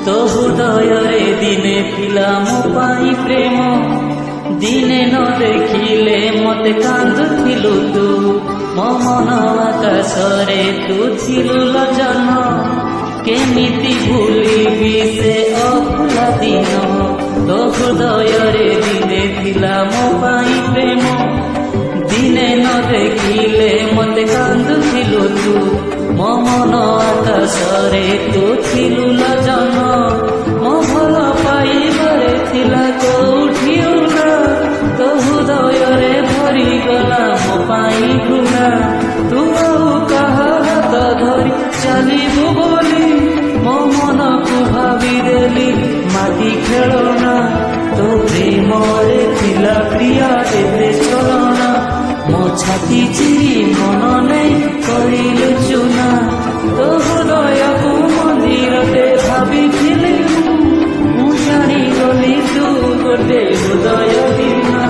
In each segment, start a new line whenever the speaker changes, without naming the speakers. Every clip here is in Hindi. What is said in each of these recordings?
तो हृदय दिने थिला मो पाई प्रेम दिने न देखिले मते कांदुथिलु तू मो मन आकाशरे तू थिलु लजन केमिति भूलिबी से अभुला दिन तो हृदय दिने थिला मो पाई प्रेम दिने न देखिले मते कांदुथिलु तू मो मन आकाशरे तू थिलु लजन मो भल पाइबारे थिला कोठी उड़ा तो हृदय भरी गला मो पाई घृणा तू कहा हाथ धरी चलिबु बोली मो मन को भावी देली माटी खेलना तो प्रेम रे थिला प्रिया एते चलना मो छाती चिरी मन नहीं करिलु चुना तो हृदय को मंदिर ते भावी थिली मु जानी गली तू गोटे हृदय बिना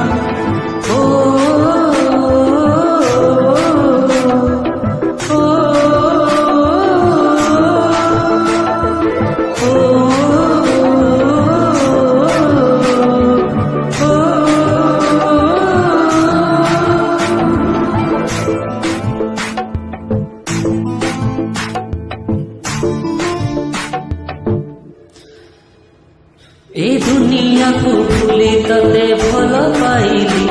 ए दुनिया को भूली तते भल पाइली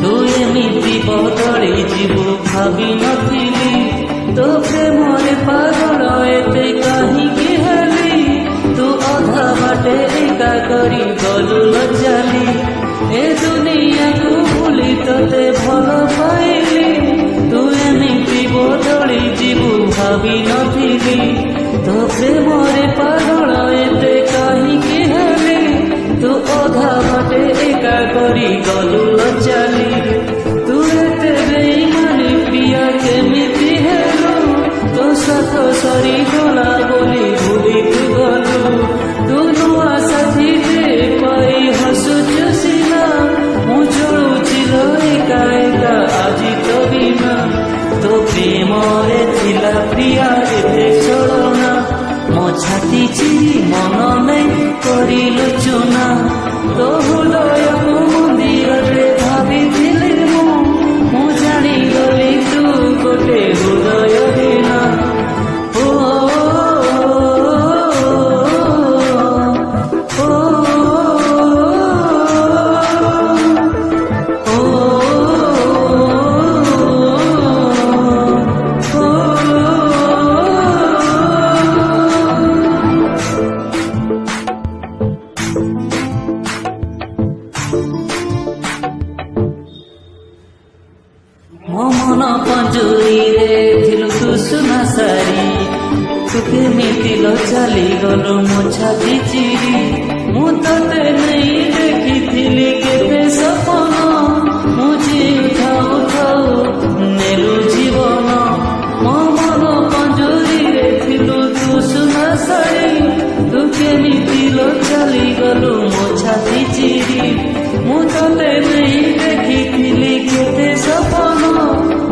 तू एमिति बदली जीवु भावी नथिली तो प्रेमरे पागल एते काहीकि हेली तू अधा बाटे एका करी गलु लजाली ए दुनिया को भूली तते भल पाइली तू एमिति बदली जीवु भावी नथिली तो प्रेमरे पागल एते काहीकि हेली तू अधा बाटे एका करी गलु लजाली तू एते बेईमानी प्रिया केमिति हेलु तो साथ सरी गला बोली भूली तू गलु तू नुआ साथी दे पाई हसुचु सिना मु चलुचिल एका एका आजी तो बिना तो प्रेम रे थिला प्रिया एते चलना मो छाती चिरी मन नहीं करिलु चुना तो हृदय को मंदिर रे भावी थिले मु जानी गली तू गोटे हृदय बिना मो मन पंजुरी रे थिलु तू सुना सारी तू केमिति चली गलु मो छाती चिरी मु तते नहीं देखिथिली केते सपन मु जीउ थाउ नेलु जीवन मो मन पंजुरी रे थिलु तू सुना सारी तू केमिति चली गलु मो छाती चिरी मु तते नहीं देखिथिली केते सपन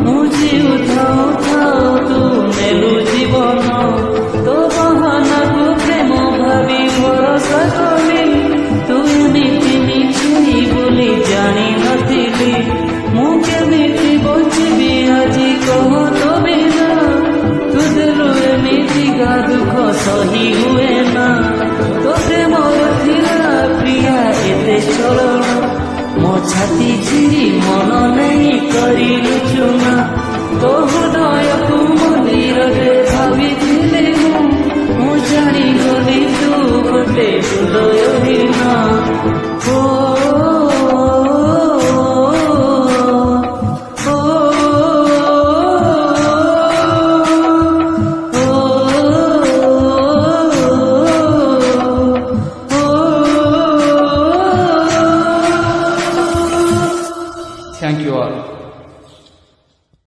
मु जीउ थाउ तू नेलु जीवन तो बहाना को प्रेम भावी भरोसा कली तू एमिति मिछुई बोली जानी नथिली मु केमिति बचिबी आजी कह तो बिना तू देलु एमिति गा दुख सही हुए ना तो प्रेम थिला प्रिया एते चलना मो छाती चिरी मन नहीं करिलु चुना तो हृदय को मंदिर रे भावी थिले मु जानी गली तू गोटे हृदय बिना
Thank you all.